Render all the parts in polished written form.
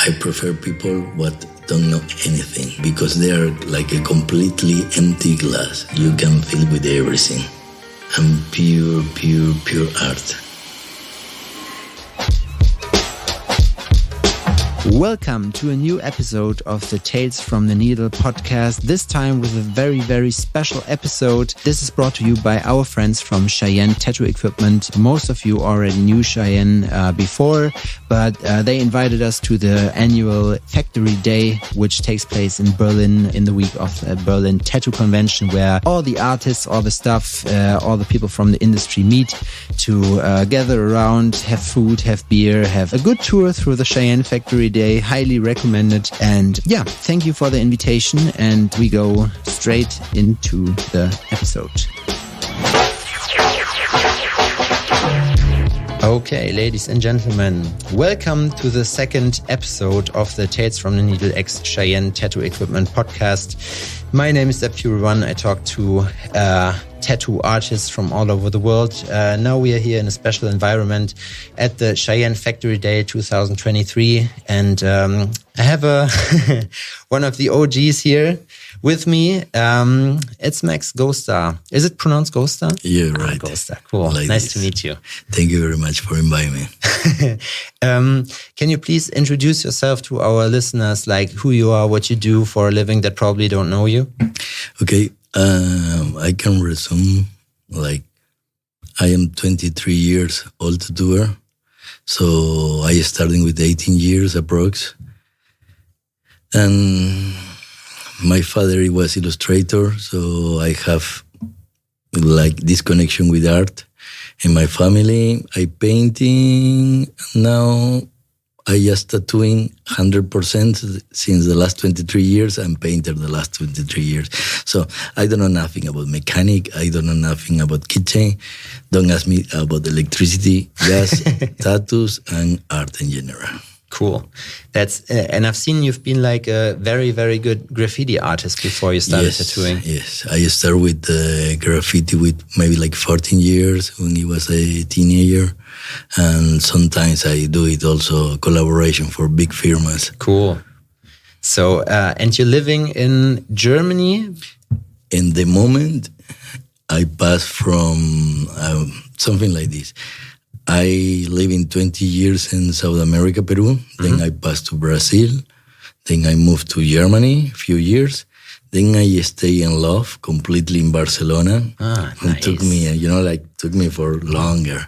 I prefer people what don't know anything because they are like a completely empty glass. You can fill with everything. And pure art. Welcome to a new episode of the Tales from the Needle podcast, this time with a very, very special episode. This is brought to you by our friends from Cheyenne Tattoo Equipment. Most of you already knew Cheyenne before, but they invited us to the annual Factory Day, which takes place in Berlin in the week of the Berlin Tattoo Convention, where all the artists, all the stuff, all the people from the industry meet to gather around, have food, have beer, have a good tour through the Cheyenne Factory Day. Highly recommended. And yeah, thank you for the invitation. And we go straight into the episode. Okay, ladies and gentlemen, welcome to the second episode of the Tales from the Needle X Cheyenne Tattoo Equipment podcast. My name is Pure One. I talk to tattoo artists from all over the world. Now we are here in a special environment at the Cheyenne Factory Day 2023. And I have one of the OGs here with me. It's Max Ghostar. Is it pronounced Ghostar? Yeah, right. Ghostar. Cool. Like nice this. To meet you. Thank you very much for inviting me. Can you please introduce yourself to our listeners, like who you are, what you do for a living that probably don't know you? Okay. I can resume, like, I am 23 years old tattooer. So I started with 18 years approx. And my father, he was illustrator. So I have like this connection with art. In my family, I painting. Now I just tattooing 100% since the last 23 years and painter the last 23 years. So I don't know nothing about mechanic. I don't know nothing about kitchen. Don't ask me about electricity, gas, tattoos, and art in general. Cool. That's and I've seen you've been like a very, very good graffiti artist before you started tattooing. Yes, I started with graffiti with maybe like 14 years when he was a teenager. And sometimes I do it also collaboration for big firms. Cool. So, and you're living in Germany? In the moment, I pass from something like this. I live in 20 years in South America, Peru. Mm-hmm. Then I passed to Brazil. Then I moved to Germany a few years. Then I stay in love completely in Barcelona. It took me, took me for longer.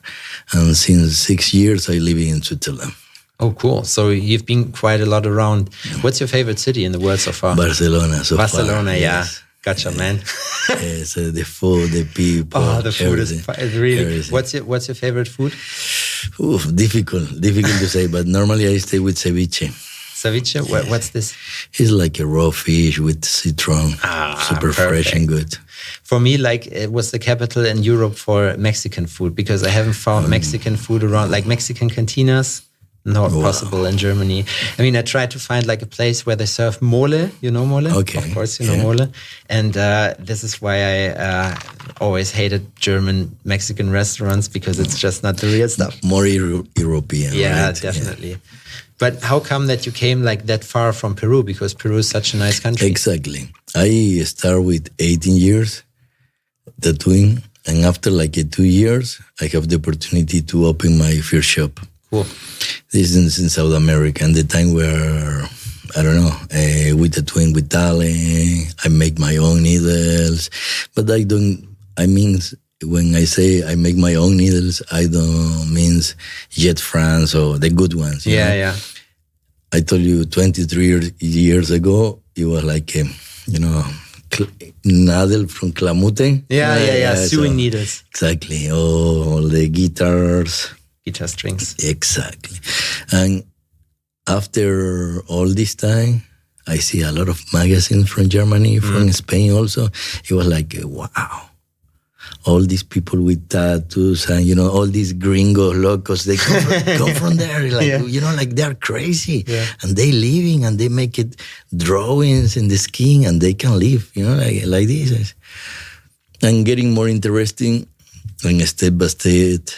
And since 6 years, I live in Switzerland. Oh, cool. So you've been quite a lot around. What's your favorite city in the world so far? Barcelona so Barcelona, far. yeah. Yes. Gotcha, man. Yes, the food, the people. Oh, the food is really... Everything. What's your favorite food? Difficult to say, but normally I stay with ceviche. Ceviche? Yes. What's this? It's like a raw fish with citron. Super perfect. fresh and good. For me, like, it was the capital in Europe for Mexican food because I haven't found Mexican food around, like Mexican cantinas. Not possible in Germany. I mean, I tried to find like a place where they serve mole. You know mole? Okay. Of course, you know mole. And this is why I always hated German Mexican restaurants because it's just not the real stuff. More European. Yeah, right? definitely. Yeah. But how come that you came like that far from Peru? Because Peru is such a nice country. Exactly. I started with 18 years tattooing. And after like 2 years, I have the opportunity to open my first shop. Cool. This is in South America, and the time where, I don't know, we tattooing with talent, I make my own needles, but when I say I make my own needles, I don't mean Jet France or the good ones. You know? Yeah. I told you 23 years ago, it was like, needle from Clamute. Yeah. Sewing needles. Exactly. All the guitars. Guitar strings. Exactly. And after all this time, I see a lot of magazines from Germany, from Spain also. It was like, wow. All these people with tattoos and, all these gringo locos, they come from there. Like, they're crazy. Yeah. And they living and they make it drawings in the skin and they can live, like this. And getting more interesting and step by step,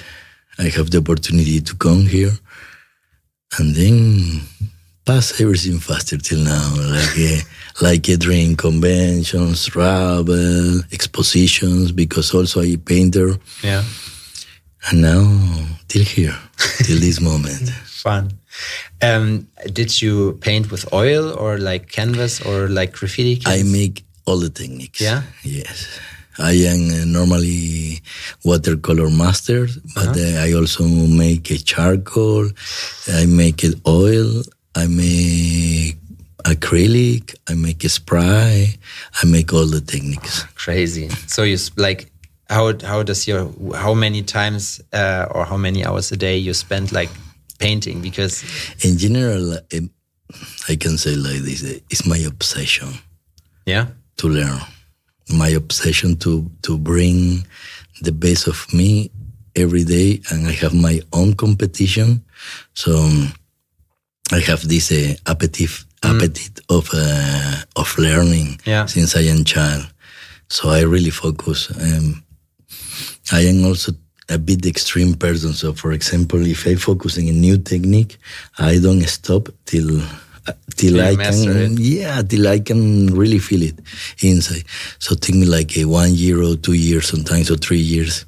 I have the opportunity to come here. And then pass everything faster till now, like a drink, conventions, travel, expositions, because also I painter. Yeah. And now, till here, till this moment. Fun. Did you paint with oil or like canvas or like graffiti? I make all the techniques. Yeah? Yes. I am normally watercolor master, but I also make a charcoal, I make it oil, I make acrylic, I make a spray, I make all the techniques. Crazy. So you like, how many times or how many hours a day you spend like painting? Because in general, I can say like this, it's my obsession. Yeah. To learn. My obsession to bring the best of me every day, and I have my own competition. So I have this appetite of learning since I am child. So I really focus. I am also a bit extreme person. So for example, if I focus on a new technique, I don't stop till I can, till I can really feel it inside. So take me like 1 year or 2 years, sometimes or 3 years.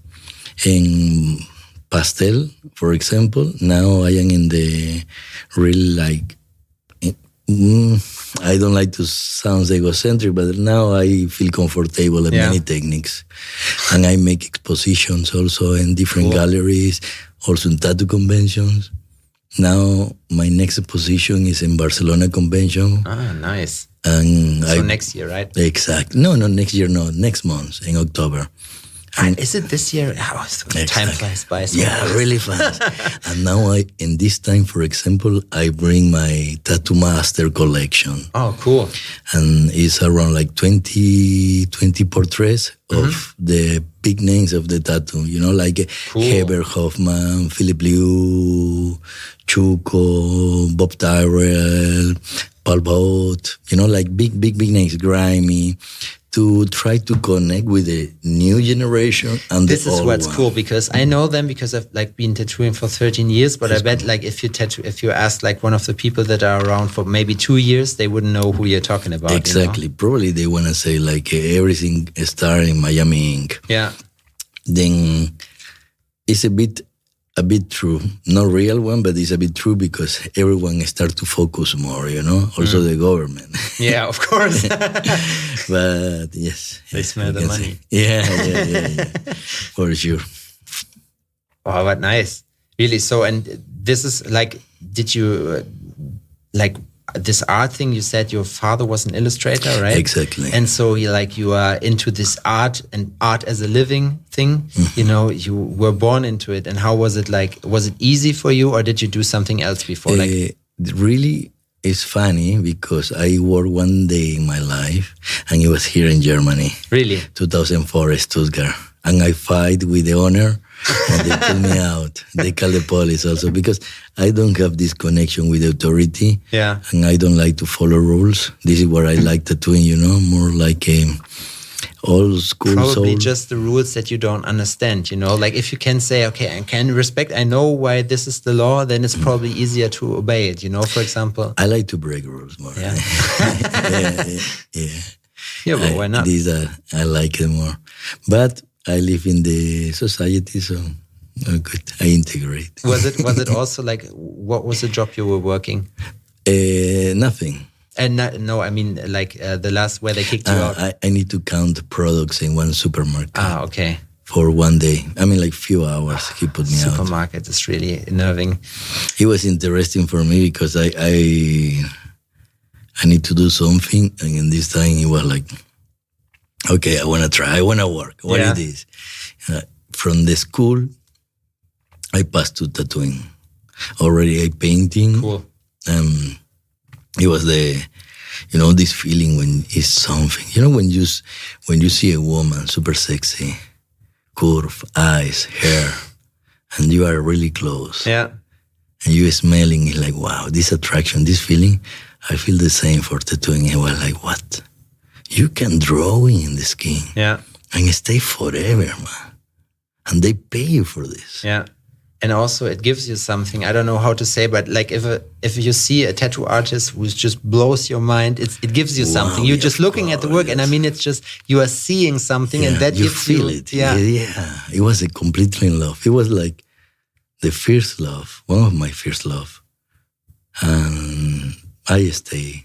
In pastel, for example, now I am in the really like. I don't like to sound egocentric, but now I feel comfortable in many techniques, and I make expositions also in different galleries, also in tattoo conventions. Now my next exposition is in Barcelona Convention. Ah, nice. And so next year, right? Exactly. No, next year, no. Next month, in October. And is it this year? Oh, time flies by so fast. Really fast. And now in this time, for example, I bring my Tattoo Master collection. Oh, cool. And it's around like 20 portraits of the big names of the tattoo, like Heber Hoffman, Philip Liu, Chuko, Bob Tyrrell, Paul Bot, like big names, grimy, to try to connect with the new generation and this the is old what's one. cool, because I know them because I've like been tattooing for 13 years, but I bet like if you ask like one of the people that are around for maybe 2 years, they wouldn't know who you're talking about. Exactly. Probably they want to say like everything started in Miami Ink. Yeah. Then it's a bit true. Not real one, but it's a bit true because everyone starts to focus more, also the government. Yeah, of course. But yes. They smell the money. Yeah. For sure. Oh, but nice. Really. So, and this is like, did you like this art thing? You said your father was an illustrator, right? Exactly. And so you are into this art and art as a living thing. You were born into it. And how was it like? Was it easy for you, or did you do something else before? Really, it's funny because I worked one day in my life, and it was here in Germany. Really? 2004, Stuttgart. And I fight with the owner, and they pull me out. They call the police also because I don't have this connection with the authority. Yeah. And I don't like to follow rules. This is where I like tattooing, more like old school. Probably soul. just the rules that you don't understand, like if you can say, okay, I can respect, I know why this is the law, then it's probably easier to obey it, for example. I like to break rules more. Yeah. Yeah. Yeah, but why not? These I like it more. But I live in the society, so good. I integrate. Was it also like, what was the job you were working? Nothing. And no, I mean like the last where they kicked you out. I need to count products in one supermarket. Ah, okay. For one day. I mean, like few hours. He put me out. Supermarket is really unnerving. It was interesting for me because I need to do something, and in this time it was like, okay, I want to try. I want to work. What it is? From the school, I passed to tattooing. Already I painting. Cool. It was this feeling when it's something. When you see a woman super sexy, curve, eyes, hair, and you are really close. Yeah. And you smelling it like, wow, this attraction, this feeling, I feel the same for tattooing. And we're like, what? You can draw in the skin. Yeah. And stay forever, man. And they pay you for this. Yeah. And also it gives you something. I don't know how to say, but like if you see a tattoo artist who just blows your mind, it gives you something. You're just looking at the work, and I mean, it's just you are seeing something, and that you gives feel it. Yeah, it was a completely in love. It was like the first love, one of my first love, and I stay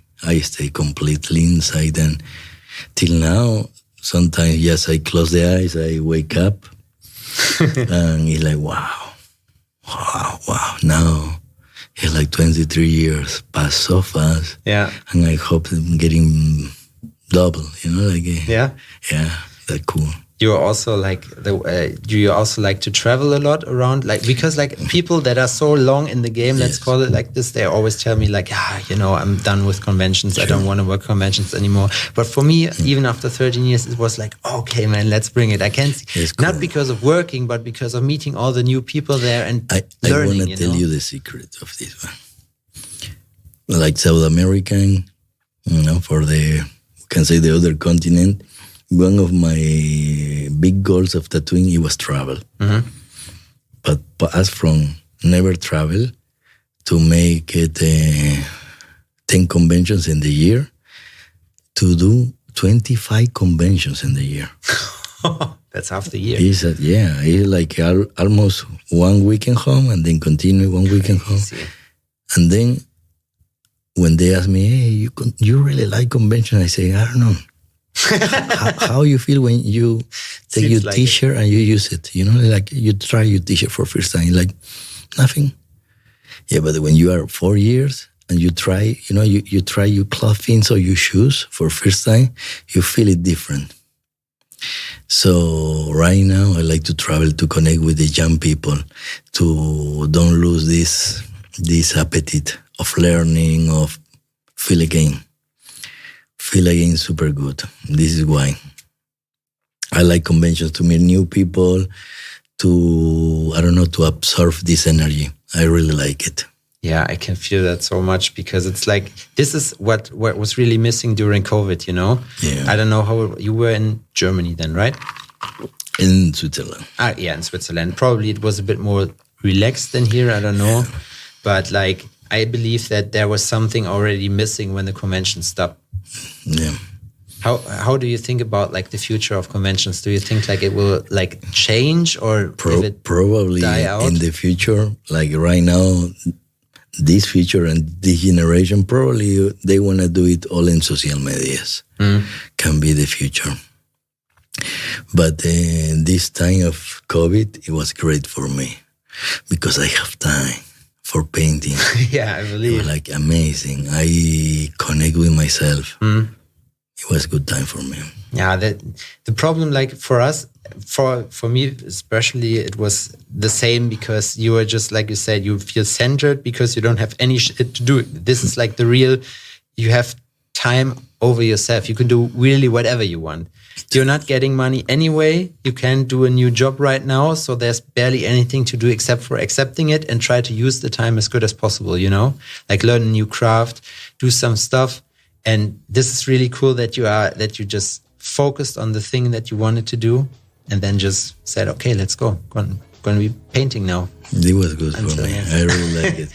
completely inside, and till now. Sometimes, yes, I close the eyes, I wake up, and it's like, wow. Now, it's like 23 years passed so fast. Yeah. And I hope I'm getting double, Yeah, that's cool. You are also like do you also like to travel a lot around, like, because like people that are so long in the game, let's call it like this, they always tell me like, I'm done with conventions. Sure. I don't want to work conventions anymore. But for me, even after 13 years, it was like, okay, man, let's bring it. I can't see, not because of working, but because of meeting all the new people there and learning. I want to tell you the secret of this one. Like South American, for we can say the other continent. One of my big goals of tattooing, it was travel. Mm-hmm. But as from never travel to make it 10 conventions in the year to do 25 conventions in the year. That's half the year. It's like almost 1 weekend home and then continue 1 weekend home. And then when they ask me, hey, you really like convention? I say, I don't know. how you feel when you take your t-shirt and you use it, like you try your t-shirt for first time, like nothing. Yeah, but when you are 4 years and you try, you try your clothing or your shoes for first time, you feel it different. So right now I like to travel to connect with the young people, to don't lose this appetite of learning, of feel again super good. This is why I like conventions, to meet new people, to absorb this energy. I really like it. Yeah, I can feel that so much, because it's like, this is what was really missing during COVID, Yeah. I don't know how you were in Germany then, right? In Switzerland. Yeah, in Switzerland. Probably it was a bit more relaxed than here, I don't know. Yeah. But like, I believe that there was something already missing when the convention stopped. Yeah. How do you think about like the future of conventions? Do you think like it will like change, or probably die out? In the future, like right now, this future and this generation, probably they want to do it all in social medias. Can be the future. But this time of COVID, it was great for me because I have time for painting. Yeah, I believe. It was like amazing. I connect with myself. It was a good time for me. Yeah, the problem, like for us, for me especially, it was the same, because you were just, like you said, you feel centered because you don't have any shit to do. This is like the real, you have time over yourself. You can do really whatever you want. You're not getting money anyway. You can't do a new job right now. So there's barely anything to do except for accepting it and try to use the time as good as possible, like learn a new craft, do some stuff. And this is really cool that you just focused on the thing that you wanted to do, and then just said, okay, let's go. Going to be painting now. It was good for me. I really like it.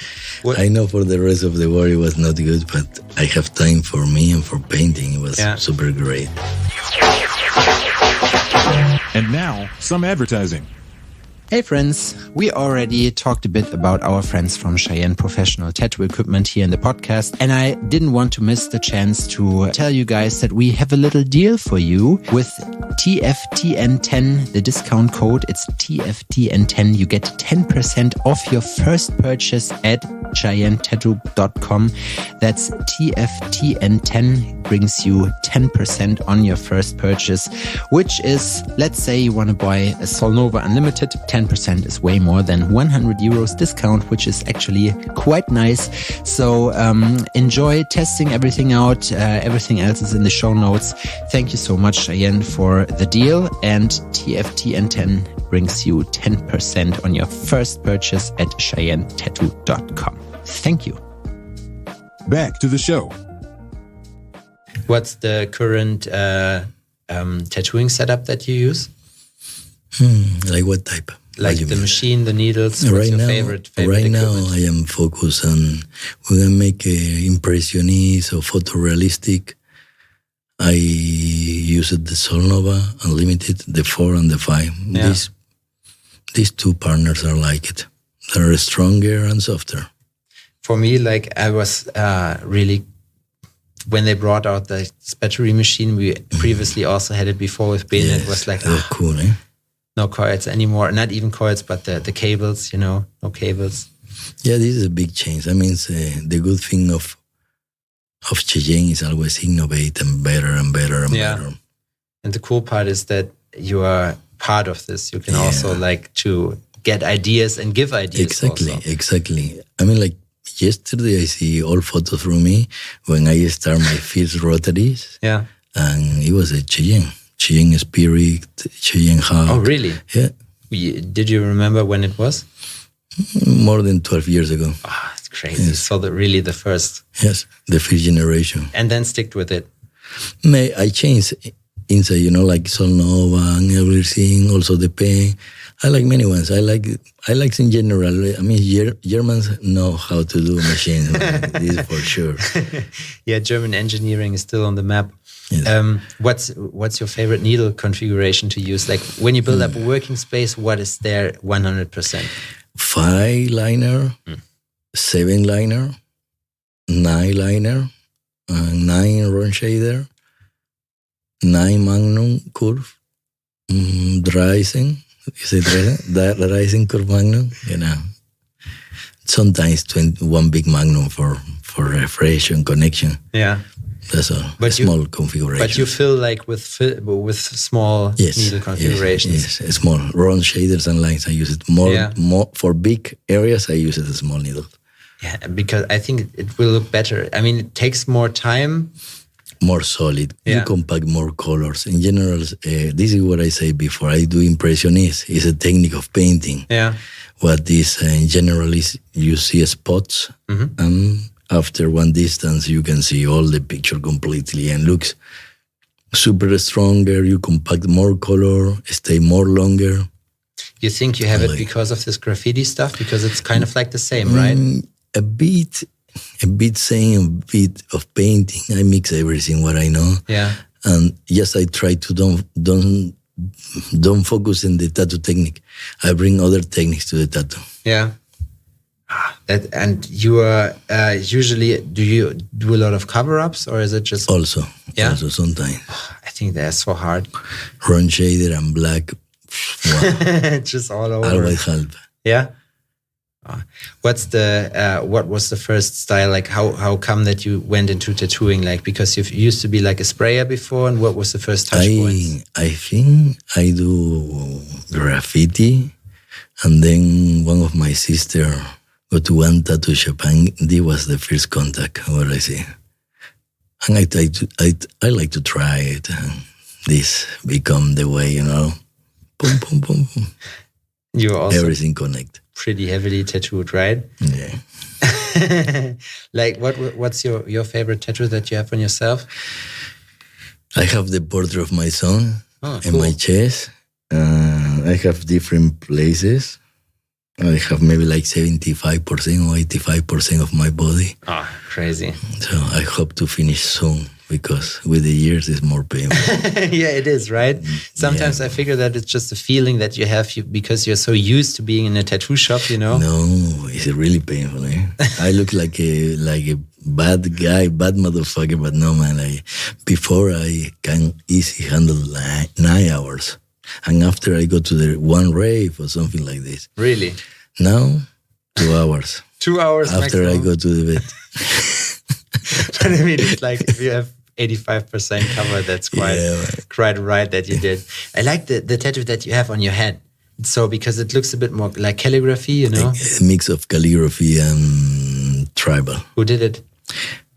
I know for the rest of the world it was not good, but I have time for me and for painting. It was super great. And now, some advertising. Hey friends, we already talked a bit about our friends from Cheyenne Professional Tattoo Equipment here in the podcast, and I didn't want to miss the chance to tell you guys that we have a little deal for you with TFTN10, the discount code. It's TFTN10. You get 10% off your first purchase at CheyenneTattoo.com. That's TFTN10, brings you 10% on your first purchase, which is, let's say you want to buy a Solnova Unlimited, 10% is way more than 100 euros discount, which is actually quite nice. So enjoy testing everything out. Everything else is in the show notes. Thank you so much, Cheyenne, for the deal. And TFTN10 brings you 10% on your first purchase at CheyenneTattoo.com. Thank you. Back to the show. What's the current tattooing setup that you use? Like what type? Like the machine, the needles. What's Right your now, favorite right now equipment? I am focused on when I make impressionist or photorealistic. I use the Solnova Unlimited, the 4 and the 5. Yeah. These two partners are like it. They're stronger and softer. For me, like I was really, when they brought out the battery machine, we previously also had it before with Ben. Yes, It was like, they're cool, eh? no coils anymore. Not even coils, but the cables, no cables. Yeah, this is a big change. I mean, the good thing of Cheyenne is always innovate and better and better and better. And the cool part is that you are part of this. You can also like to get ideas and give ideas. Exactly. I mean, like yesterday, I see all photos from me when I start my first rotaries. Yeah. And it was a Cheyenne Spirit, Cheyenne Hawk. Oh, really? Yeah. Did you remember when it was? More than 12 years ago. Oh, it's crazy. Yes. So really the first. Yes, the first generation. And then stick with it. I changed inside, like Solnova and everything, also the pen. I like many ones. I like in general. I mean, Germans know how to do machines. This is for sure. Yeah, German engineering is still on the map. Yes. What's your favorite needle configuration to use? Like when you build up a working space, what is there 100%? 5 liner, 7 liner, 9 liner, 9 round shader, 9 magnum curve, Dreisen. Is it Dreisen curve magnum? Sometimes 21 big magnum for refresh and connection. Yeah. That's all. But small configuration. But you fill like with small needle configurations. Yes, small round shaders and lines. I use it more for big areas. I use it as small needle. Yeah, because I think it will look better. I mean, it takes more time. More solid. Yeah. You compact more colors. In general, this is what I say before. I do impressionist. It's a technique of painting. Yeah. What is in general is you see spots and after one distance, you can see all the picture completely and looks super stronger. You compact more color, stay more longer. You think you have it because of this graffiti stuff? Because it's kind of like the same, right? A bit same, a bit of painting. I mix everything what I know. Yeah. And yes, I try to don't focus in the tattoo technique. I bring other techniques to the tattoo. Yeah. And you are usually, do you do a lot of cover-ups or is it just... Also sometimes. I think they're so hard. Round shader and black. Wow. Just all over. Always help. Yeah. What was the first style? Like how come that you went into tattooing? Like because you used to be like a sprayer before, and what was the first touch points? I think I do graffiti, and then one of my sister go to one tattoo shop, and this was the first contact what I see. And I like to try it, and this become the way, boom, boom, boom, boom. You also everything connect. Pretty heavily tattooed, right? Yeah. Like what's your favorite tattoo that you have on yourself? I have the portrait of my son in my chest. I have different places. I have maybe like 75% or 85% of my body. Oh, crazy. So I hope to finish soon because with the years it's more painful. Yeah, it is, right? Sometimes I figure that it's just a feeling that you have because you're so used to being in a tattoo shop, No, it's really painful. I look like a bad guy, bad motherfucker, but no, man. Before I can easily handle 9 hours. And after I go to the one rave or something like this. Really? Now, 2 hours. 2 hours after maximum. I go to the bed. But I mean, it's like if you have 85% cover, that's quite right that you did. I like the tattoo that you have on your head. So because it looks a bit more like calligraphy, A mix of calligraphy and tribal. Who did it?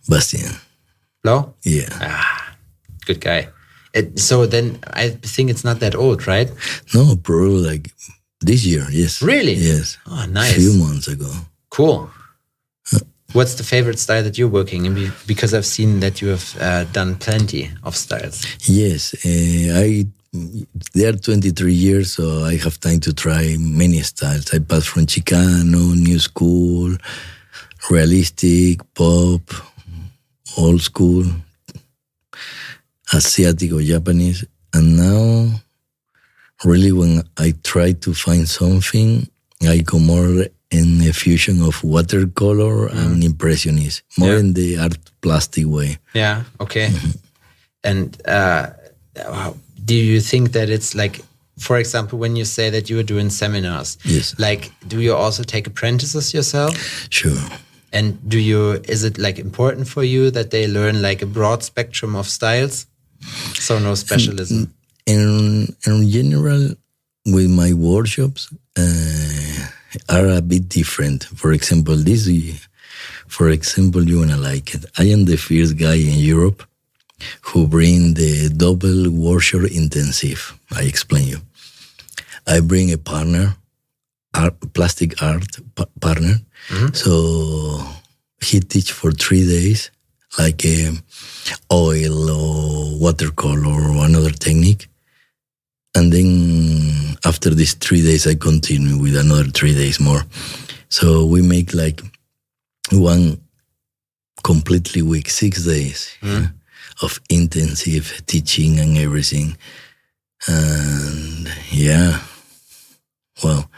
Bastien. Flo? Yeah. Good guy. So then I think it's not that old, right? No, probably like this year, yes. Really? Yes. Oh, nice. A few months ago. Cool. What's the favorite style that you're working in? Because I've seen that you have done plenty of styles. Yes. They are 23 years, so I have time to try many styles. I pass from Chicano, New School, Realistic, Pop, Old School, Asiatic or Japanese. And now, really, when I try to find something, I go more in a fusion of watercolor and impressionist, more in the art plastic way. Yeah, okay. And do you think that it's like, for example, when you say that you are doing seminars, Yes. like, do you also take apprentices yourself? Sure. And is it like important for you that they learn like a broad spectrum of styles? So no specialism. In general, with my workshops, are a bit different. For example, you wanna like it. I am the first guy in Europe who bring the double workshop intensive. I explain you. I bring a partner, plastic art partner. So he teach for 3 days, like oil or watercolor or another technique. And then after these 3 days, I continue with another 3 days more. So we make like one completely week, 6 days of intensive teaching and everything. And well,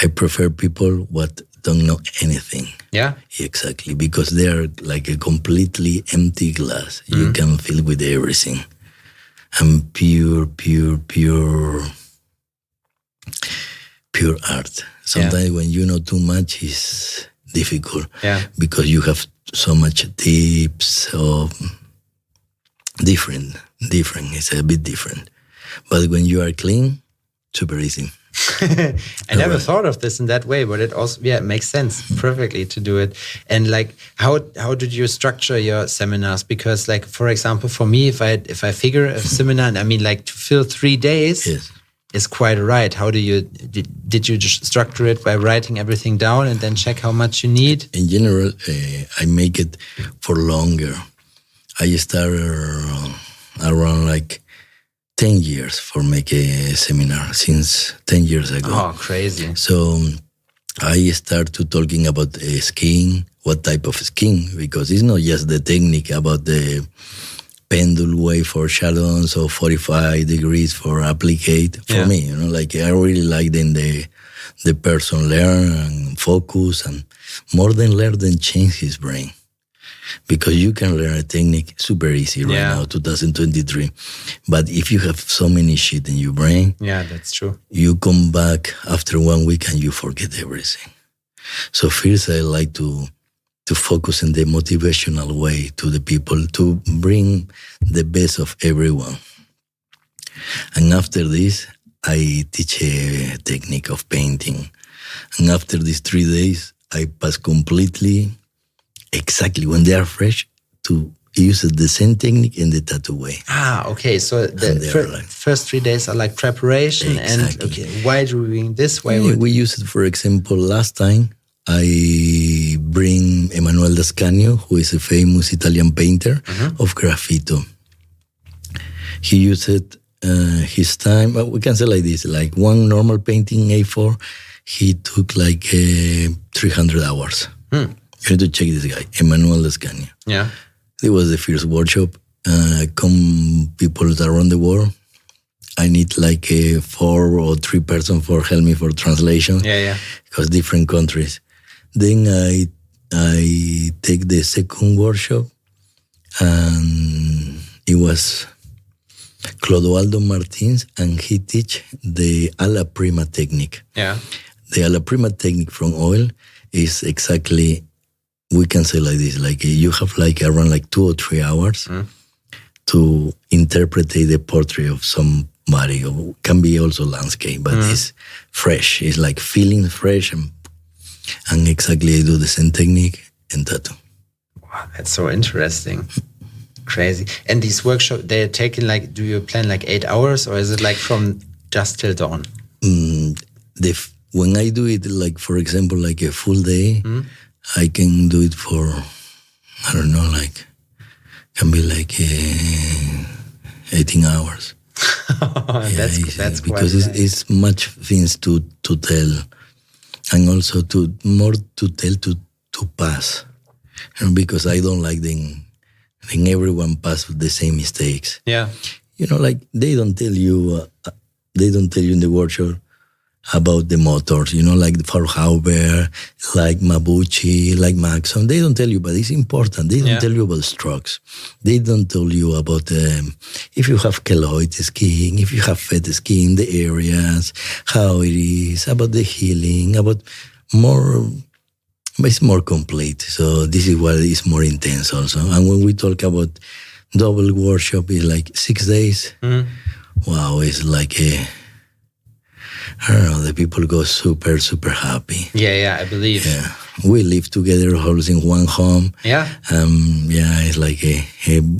I prefer people what don't know anything. Yeah, exactly, because they are like a completely empty glass. You can fill with everything. And pure art. Sometimes when you know too much, it's difficult. Yeah. Because you have so much tips of different. It's a bit different. But when you are clean, super easy. I never thought of this in that way, but it also it makes sense perfectly to do it. And like, how did you structure your seminars? Because like, for example, for me, if I figure a seminar, and I mean like to fill 3 days is quite right. How did you just structure it by writing everything down and then check how much you need? In general, I make it for longer. I start around like 10 years for make a seminar since 10 years ago. Oh, crazy. So I start to talking about skiing, what type of skiing, because it's not just the technique about the pendulum way for shadows or 45 degrees for applicate. For me, like I really like then the person learn and focus and more than learn than change his brain. Because you can learn a technique super easy right now, 2023. But if you have so many shit in your brain, that's true. You come back after 1 week and you forget everything. So first I like to focus in the motivational way to the people to bring the best of everyone. And after this, I teach a technique of painting. And after these 3 days, I pass completely exactly when they are fresh to use the same technique in the tattoo way. Ah, okay. So the first 3 days are like preparation. Exactly. And why do we doing this? We use it, for example, last time I bring Emanuele Dascanio, who is a famous Italian painter of graffito. He used it his time, we can say like this, like one normal painting A4, he took like 300 hours. You need to check this guy, Emanuele Dascanio. Yeah. It was the first workshop. Come people around the world. I need like 4 or 3 persons for help me for translation. Yeah. Because different countries. Then I take the second workshop, and it was Clodoaldo Martins, and he teach the alla prima technique. Yeah. The alla prima technique from oil is exactly, we can say like this, like you have like around like 2 or 3 hours to interpret the portrait of somebody, or can be also landscape, but it's fresh. It's like feeling fresh, and exactly I do the same technique in tattoo. Wow, that's so interesting. Crazy. And these workshops, they're taking like, do you plan like 8 hours, or is it like from dusk till dawn? When I do it, like for example, like a full day, I can do it for, I don't know, like, can be like 18 hours. That's quite because it's much things to tell, and also to more to tell to pass, because I don't like then everyone pass the same mistakes. Yeah. Like they don't tell you in the workshop about the motors, like the Fairhauber, like Mabuchi, like Maxon. They don't tell you, but it's important. They don't tell you about strokes. They don't tell you about if you have keloid skiing, if you have fat skiing, the areas, how it is, about the healing, about more. It's more complete. So this is what is more intense also. And when we talk about double workshop, it's like 6 days. Wow, it's like I don't know, the people go super, super happy. Yeah, I believe. Yeah. We live together, always in one home. Yeah. It's like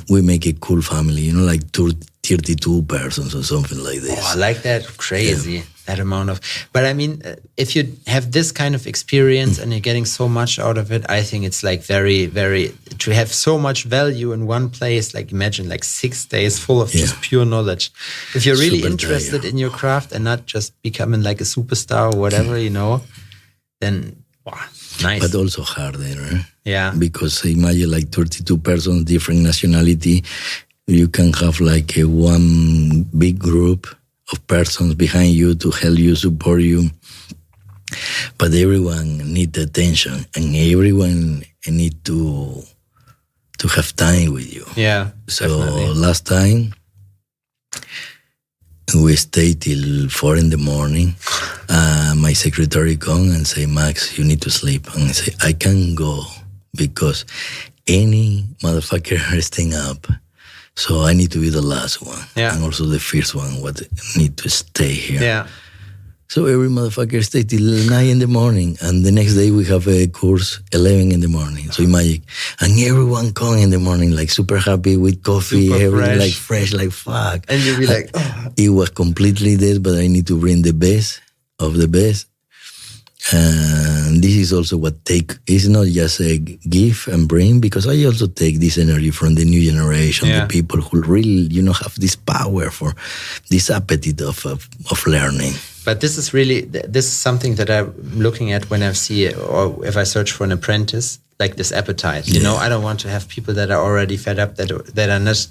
we make a cool family, like 32 persons or something like this. Oh, I like that. Crazy. That amount of, but I mean, if you have this kind of experience and you're getting so much out of it, I think it's like very, very, to have so much value in one place, like imagine like 6 days full of just pure knowledge. If you're really interested in your craft and not just becoming like a superstar or whatever, then wow, nice. But also harder. Yeah. Because imagine like 32 persons, different nationality. You can have like one big group of persons behind you to help you, support you. But everyone needs attention and everyone need to have time with you. Yeah. So definitely. Last time we stayed till 4 a.m. My secretary come and say, Max, you need to sleep. And I say, I can't go because any motherfucker is staying up. So I need to be the last one. Yeah. And also the first one what need to stay here. Yeah. So every motherfucker stay till 9 a.m. And the next day we have a course 11 a.m. So imagine. And everyone come in the morning like super happy with coffee, Super everything fresh. like fresh, like fuck. And you'll be like, oh. It was completely dead, but I need to bring the best of the best. And this is also what it's not just a give and bring, because I also take this energy from the new generation, the people who really, have this power for this appetite of learning. But this is something that I'm looking at when I see, or if I search for an apprentice, like this appetite. I don't want to have people that are already fed up, that are not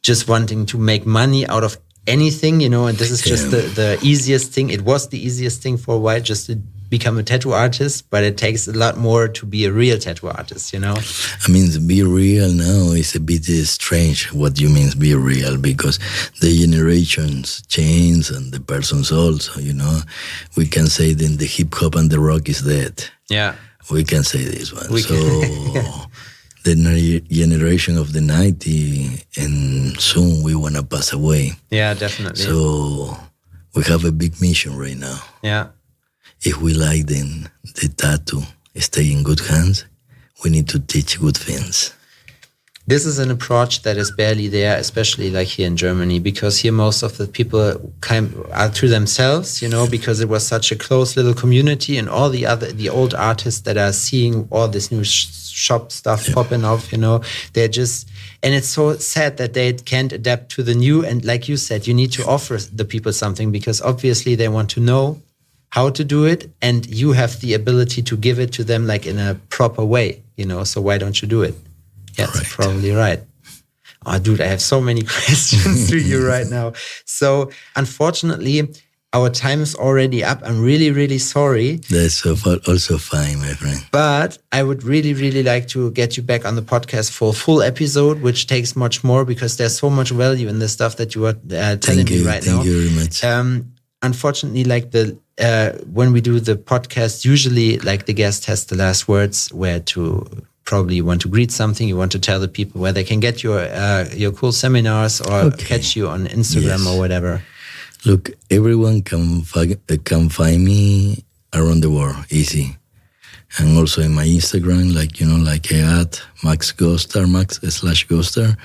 just wanting to make money out of anything, and this is just the easiest thing. It was the easiest thing for a while, just to become a tattoo artist, but it takes a lot more to be a real tattoo artist, I mean, be real now is a bit strange what you mean be real, because the generations change and the persons also, We can say then the hip hop and the rock is dead. Yeah. We can say this one. The generation of the 90 and soon we want to pass away. Yeah, definitely. So we have a big mission right now. Yeah. If we like then the tattoo stay in good hands, we need to teach good things. This is an approach that is barely there, especially like here in Germany, because here most of the people are to themselves, because it was such a close little community, and all the old artists that are seeing all this new shop stuff popping off, they're just, and it's so sad that they can't adapt to the new. And like you said, you need to offer the people something, because obviously they want to know how to do it, and you have the ability to give it to them like in a proper way, so why don't you do it? Yeah, that's probably right. Oh, dude, I have so many questions to you right now. So unfortunately, our time is already up. I'm really, really sorry. That's also fine, my friend. But I would really, really like to get you back on the podcast for a full episode, which takes much more, because there's so much value in the stuff that you are telling me right now. Thank you very much. Unfortunately, like when we do the podcast, usually like the guest has the last words, where to probably you want to greet something, you want to tell the people where they can get your cool seminars or catch you on Instagram or whatever. Look, everyone can find me around the world, easy. And also in my Instagram, like at Max Ghostar, Max/Ghostar.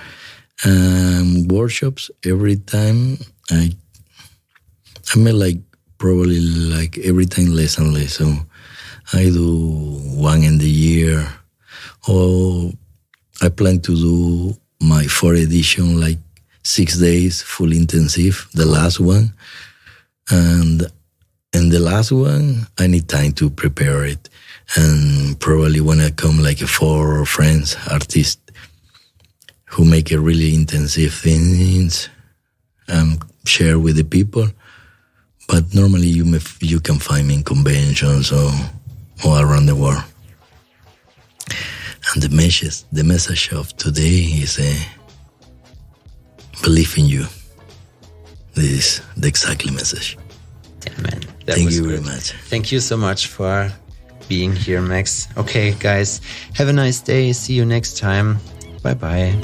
Workshops every time. I made like probably like every time less and less. So I do one in the year. Or I plan to do my 4th edition like 6 days full intensive, the last one. And the last one, I need time to prepare it. And probably when I come like 4 friends, artists, who make a really intensive things and share with the people. But normally you can find me in conventions or around the world. And the message of today is believe in you. This is the exact message. Yeah, man. Thank you very much. Thank you so much for being here, Max. Okay, guys, have a nice day. See you next time. Bye-bye.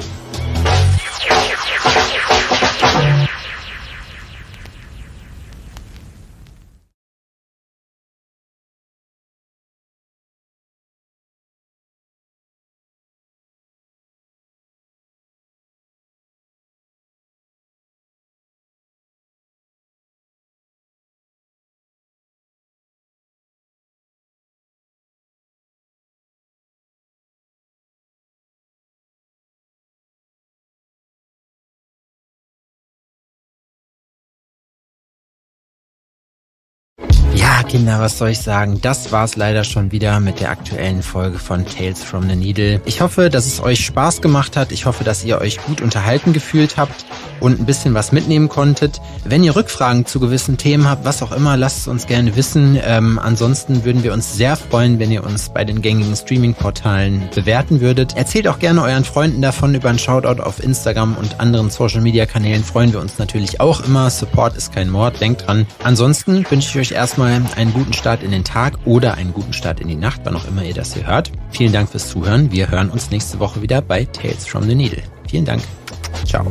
Ja, Kinder, was soll ich sagen? Das war's leider schon wieder mit der aktuellen Folge von Tales from the Needle. Ich hoffe, dass es euch Spaß gemacht hat. Ich hoffe, dass ihr euch gut unterhalten gefühlt habt und ein bisschen was mitnehmen konntet. Wenn ihr Rückfragen zu gewissen Themen habt, was auch immer, lasst es uns gerne wissen. Ansonsten würden wir uns sehr freuen, wenn ihr uns bei den gängigen Streaming-Portalen bewerten würdet. Erzählt auch gerne euren Freunden davon. Über einen Shoutout auf Instagram und anderen Social-Media-Kanälen freuen wir uns natürlich auch immer. Support ist kein Mord, denkt dran. Ansonsten wünsche ich euch erstmal einen guten Start in den Tag oder einen guten Start in die Nacht, wann auch immer ihr das hier hört. Vielen Dank fürs Zuhören. Wir hören uns nächste Woche wieder bei Tales from the Needle. Vielen Dank. Ciao.